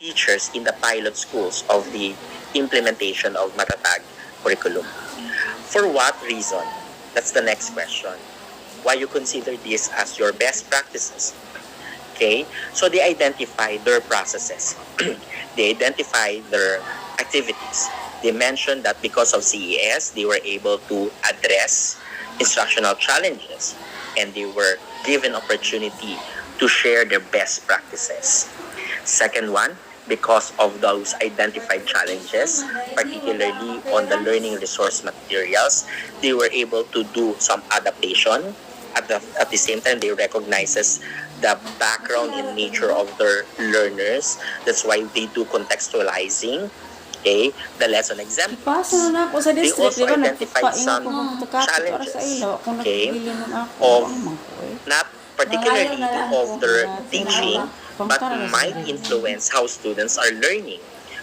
teachers in the pilot schools of the implementation of Matatag curriculum. For what reason? That's the next question. Why you consider this as your best practices? Okay, so they identify their processes. They identify their activities. They mentioned that because of CES, they were able to address instructional challenges and they were given opportunity to share their best practices. Second one, because of those identified challenges, particularly on the learning resource materials, they were able to do some adaptation. At the same time, they recognizes the background and nature of their learners. That's why they do contextualizing, okay, the lesson examples. Ipasa na ako sa They district, also di ba? identified Nagpaingat some ko ng tukapit para sa challenges, ilo. Kung okay, nagbili nun ako, of ang mangko eh. not particularly of their teaching, but might influence how students are learning,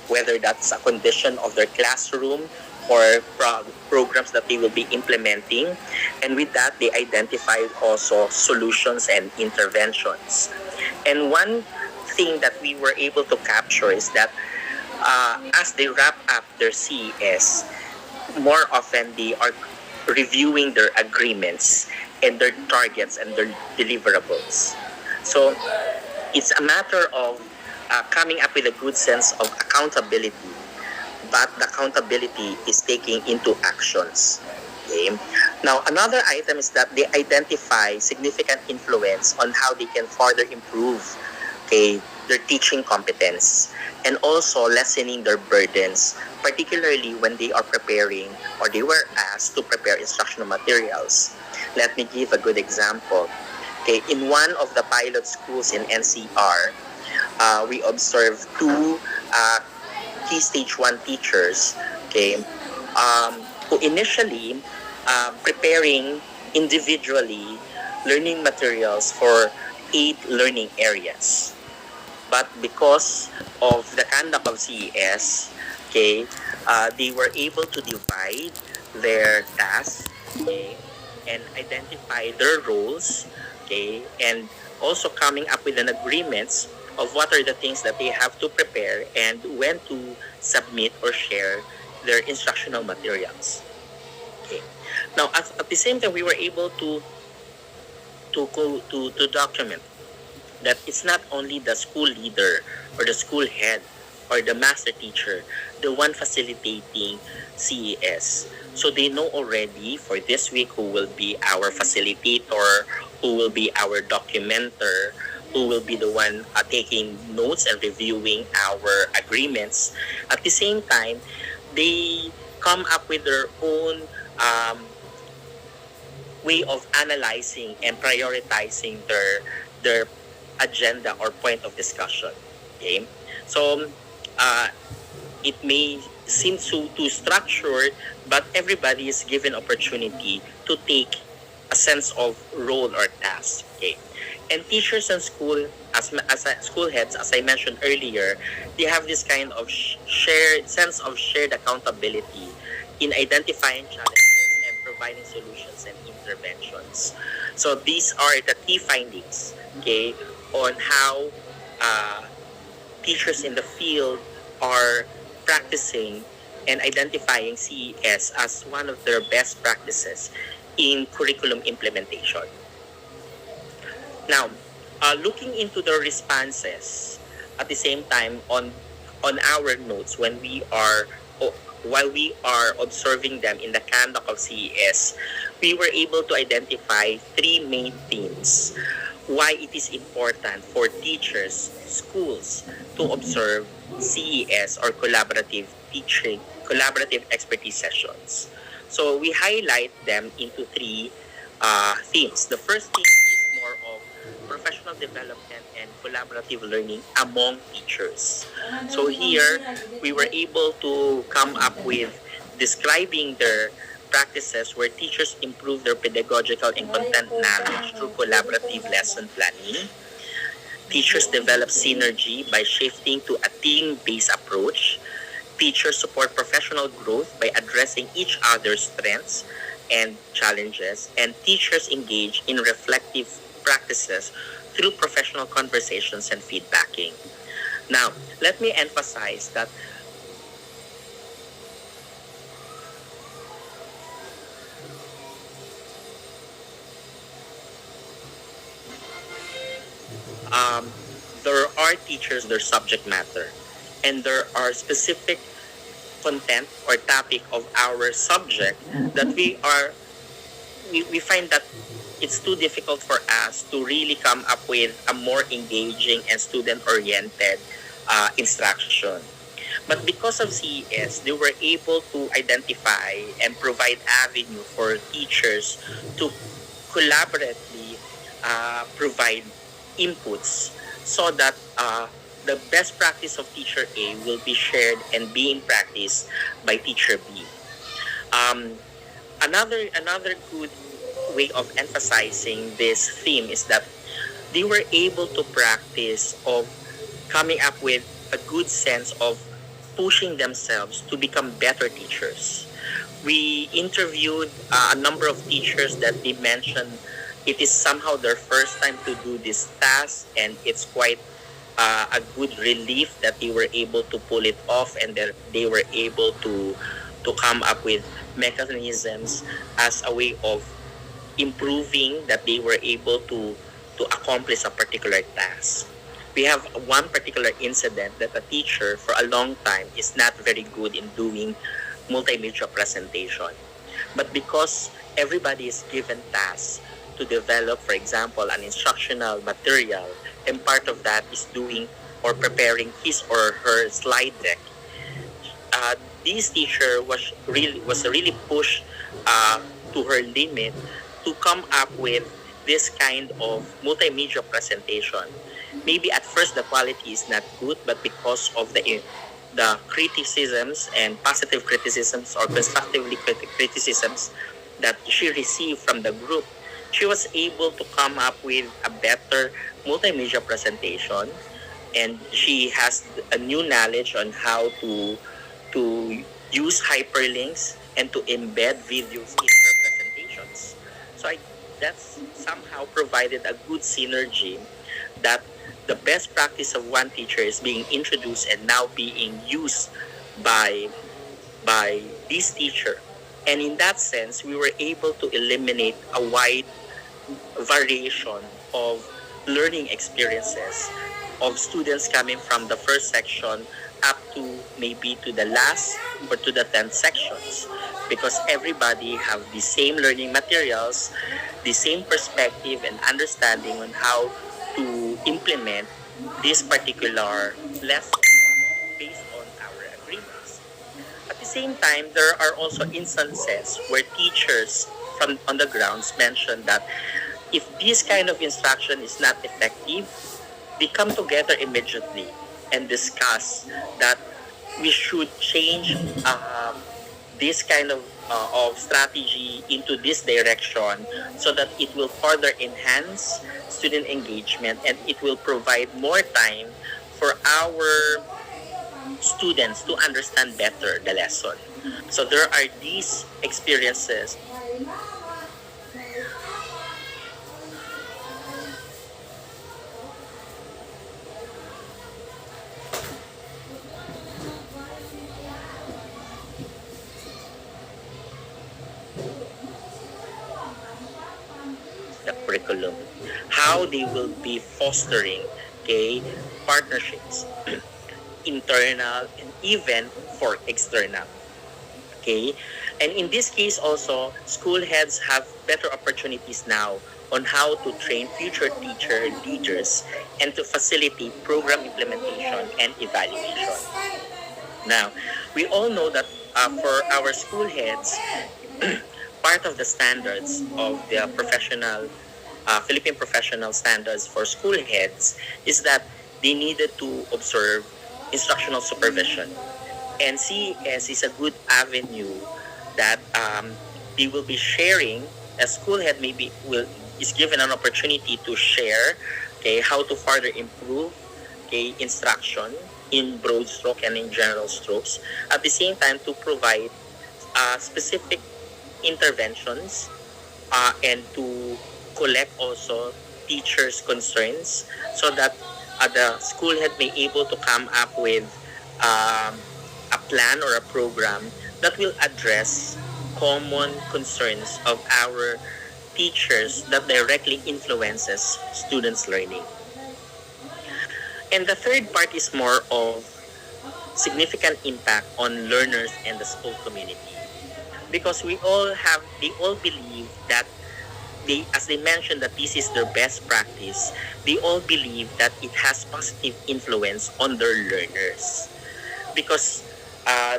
whether that's a condition of their classroom or programs that they will be implementing. And with that, they identify also solutions and interventions. And one thing that we were able to capture is that as they wrap up their CES, more often they are reviewing their agreements and their targets and their deliverables. So it's a matter of coming up with a good sense of accountability, but the accountability is taking into actions. Okay. Now, another item is that they identify significant influence on how they can further improve, okay, their teaching competence and also lessening their burdens, particularly when they are preparing or they were asked to prepare instructional materials. Let me give a good example. Okay, in one of the pilot schools in NCR, we observed two key stage 1 teachers, okay, who initially preparing individually learning materials for 8 learning areas. But because of the conduct of CES, okay, they were able to divide their tasks, okay, and identify their roles, okay, and also coming up with an agreements of what are the things that they have to prepare and when to submit or share their instructional materials. Okay. Now, at the same time, we were able to document that it's not only the school leader or the school head or the master teacher, the one facilitating CES. So they know already for this week who will be our facilitator, who will be our documenter, who will be the one taking notes and reviewing our agreements. At the same time, they come up with their own way of analyzing and prioritizing their agenda or point of discussion. Okay, so it may seem too structured, but everybody is given opportunity to take a sense of role or task. Okay, and teachers and school as school heads, as I mentioned earlier, they have this kind of shared sense of shared accountability in identifying challenges and providing solutions and interventions. So these are the key findings, okay, on how teachers in the field are practicing and identifying CES as one of their best practices in curriculum implementation. Now, looking into the responses at the same time on our notes when we are while we are observing them in the conduct of CES, we were able to identify 3 main themes why it is important for teachers, schools to observe CES or collaborative teaching, collaborative expertise sessions. So we highlight them into 3 themes. The first theme is more of professional development and collaborative learning among teachers. So here, we were able to come up with describing their practices where teachers improve their pedagogical and content knowledge through collaborative lesson planning. Teachers develop synergy by shifting to a team-based approach. Teachers support professional growth by addressing each other's strengths and challenges. And teachers engage in reflective practices through professional conversations and feedbacking. Now, let me emphasize that um, there are teachers, their subject matter, and there are specific content or topic of our subject that we find that it's too difficult for us to really come up with a more engaging and student-oriented instruction. But because of CES, they were able to identify and provide avenue for teachers to collaboratively provide inputs so that the best practice of teacher A will be shared and being practiced by teacher B. Um, another good way of emphasizing this theme is that they were able to practice of coming up with a good sense of pushing themselves to become better teachers. We interviewed a number of teachers that they mentioned it is somehow their first time to do this task, and it's quite a good relief that they were able to pull it off, and that they were able to come up with mechanisms as a way of improving that they were able to accomplish a particular task. We have one particular incident that a teacher for a long time is not very good in doing multimedia presentation. But because everybody is given tasks to develop, for example, an instructional material, and part of that is doing or preparing his or her slide deck, uh, this teacher was really pushed to her limit to come up with this kind of multimedia presentation. Maybe at first the quality is not good, but because of the criticisms and positive criticisms or constructively criticisms that she received from the group, she was able to come up with a better multimedia presentation, and she has a new knowledge on how to use hyperlinks and to embed videos in her presentations. So that's somehow provided a good synergy that the best practice of one teacher is being introduced and now being used by by this teacher. And in that sense, we were able to eliminate a wide variation of learning experiences of students coming from the first section up to maybe to the last or to the 10th sections, because everybody have the same learning materials, the same perspective and understanding on how to implement this particular lesson based on our agreements. At the same time, there are also instances where teachers from on the grounds mention that if this kind of instruction is not effective, they come together immediately and discuss that we should change this kind of strategy into this direction so that it will further enhance student engagement and it will provide more time for our students to understand better the lesson. So there are these experiences. The curriculum, how they will be fostering, okay, partnerships, internal and even for external. Okay, and in this case also, school heads have better opportunities now on how to train future teacher leaders and to facilitate program implementation and evaluation. Now, we all know that for our school heads, part of the standards of the professional Philippine professional standards for school heads is that they needed to observe instructional supervision. And CES is a good avenue that they will be sharing. A school head maybe will is given an opportunity to share, okay, how to further improve, okay, instruction in broad stroke and in general strokes. At the same time, to provide specific interventions and to collect also teachers' concerns so that the school head may able to come up with um, a plan or a program that will address common concerns of our teachers that directly influences students' learning. And the third part is more of significant impact on learners and the school community. Because they all believe that as they mentioned that this is their best practice, they all believe that it has positive influence on their learners. Because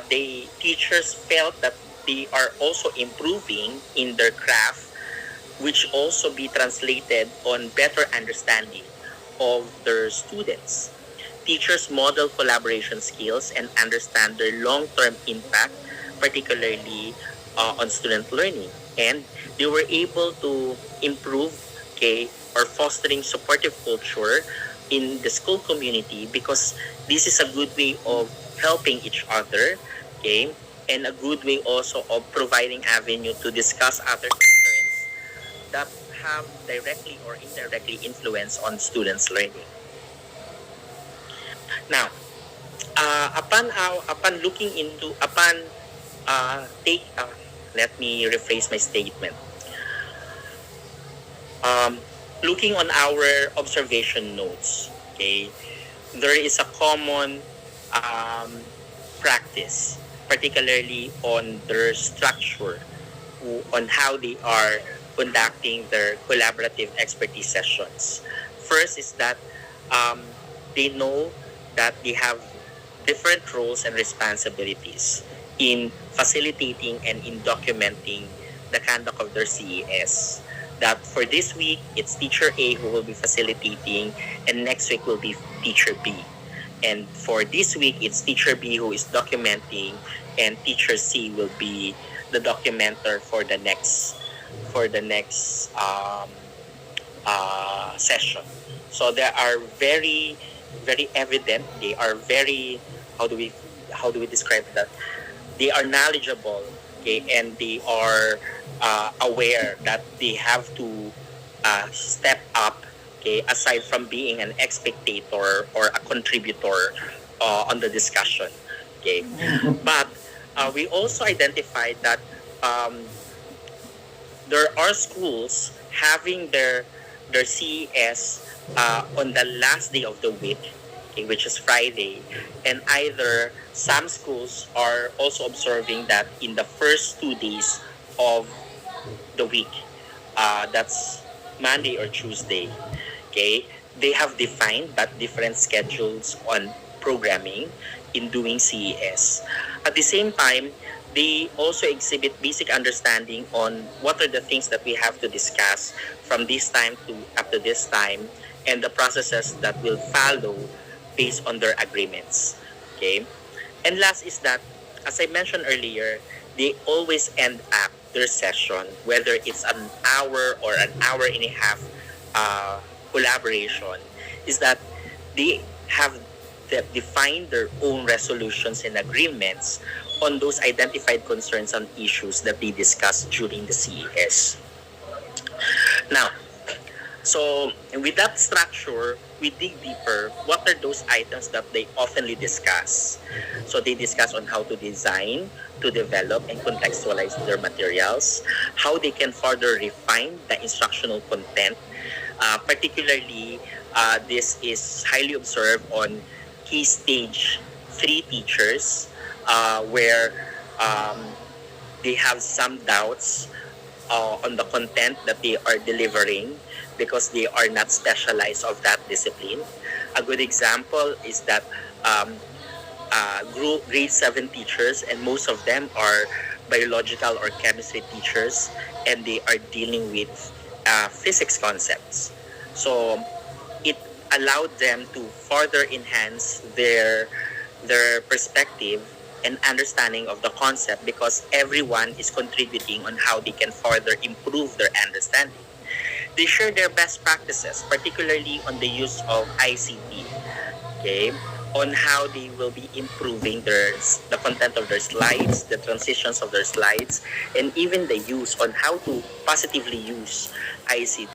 teachers felt that they are also improving in their craft, which also be translated on better understanding of their students. Teachers model collaboration skills and understand their long-term impact, particularly on student learning. And they were able to improve, okay, or fostering supportive culture in the school community, because this is a good way of helping each other, okay, and a good way also of providing avenue to discuss other concerns that have directly or indirectly influence on students' learning. Now, upon looking into upon take let me rephrase my statement. Looking on our observation notes, okay, there is a common practice, particularly on their structure, on how they are conducting their collaborative expertise sessions. First is that they know that they have different roles and responsibilities in facilitating and in documenting the conduct of their CES. That for this week, it's teacher A who will be facilitating, and next week will be teacher B. And for this week, it's teacher B who is documenting, and teacher C will be the documenter for the next session. So they are very, very evident. They are very, how do we describe that? They are knowledgeable, okay, and they are aware that they have to step up, okay, aside from being an spectator or a contributor on the discussion, okay. But we also identified that there are schools having their CES on the last day of the week, okay, which is Friday, and either some schools are also observing that in the first 2 days of the week, that's Monday or Tuesday, okay, they have defined but different schedules on programming in doing CES. At the same time, they also exhibit basic understanding on what are the things that we have to discuss from this time to up to this time, and the processes that will follow based on their agreements. Okay? And last is that, as I mentioned earlier, they always end up their session, whether it's an hour or an hour and a half collaboration, is that they have defined their own resolutions and agreements on those identified concerns and issues that they discussed during the CES. Now, so with that structure, we dig deeper. What are those items that they oftenly discuss? So they discuss on how to design, to develop and contextualize their materials, how they can further refine the instructional content. Particularly, this is highly observed on key stage 3 teachers, where they have some doubts on the content that they are delivering because they are not specialized of that discipline. A good example is that grade 7 teachers, and most of them are biological or chemistry teachers, and they are dealing with physics concepts. So it allowed them to further enhance their perspective and understanding of the concept, because everyone is contributing on how they can further improve their understanding. They share their best practices, particularly on the use of ICT, okay, on how they will be improving the content of their slides, the transitions of their slides, and even the use on how to positively use ICT.